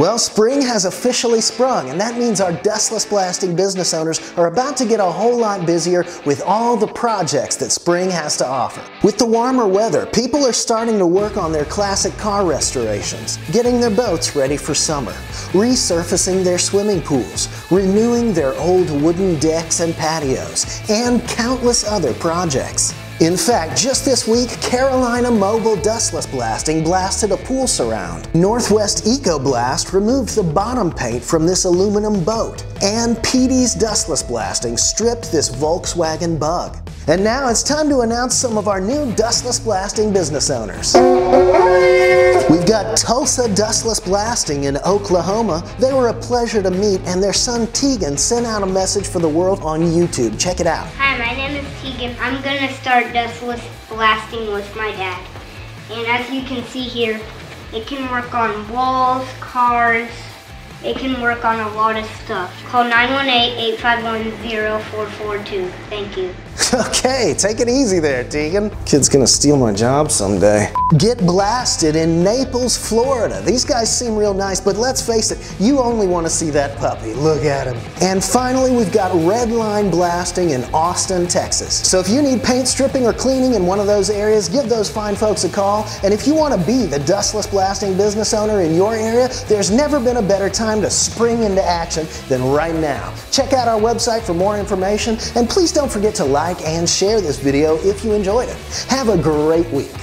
Well, spring has officially sprung, and that means our Dustless blasting business owners are about to get a whole lot busier with all the projects that spring has to offer. With the warmer weather, people are starting to work on their classic car restorations, getting their boats ready for summer, resurfacing their swimming pools, renewing their old wooden decks and patios, and countless other projects. In fact, just this week, Carolina Mobile Dustless Blasting blasted a pool surround. Northwest Eco Blast removed the bottom paint from this aluminum boat. And PD's Dustless Blasting stripped this Volkswagen Bug. And now it's time to announce some of our new Dustless Blasting business owners. We've got Tulsa Dustless Blasting in Oklahoma. They were a pleasure to meet, and their son Tegan sent out a message for the world on YouTube. Check it out. Hi, my name is Tegan. I'm going to start Dustless Blasting with my dad. And as you can see here, it can work on walls, cars. It can work on a lot of stuff. Call 918-851-0442. Thank you. Okay, take it easy there, Tegan. Kid's gonna steal my job someday. Get blasted in Naples, Florida. These guys seem real nice, but let's face it, you only want to see that puppy. Look at him. And finally, we've got Red Line Blasting in Austin, Texas. So if you need paint stripping or cleaning in one of those areas, give those fine folks a call. And if you want to be the Dustless Blasting business owner in your area, there's never been a better time to spring into action than right now. Check out our website for more information, and please don't forget to like and share this video if you enjoyed it. Have a great week.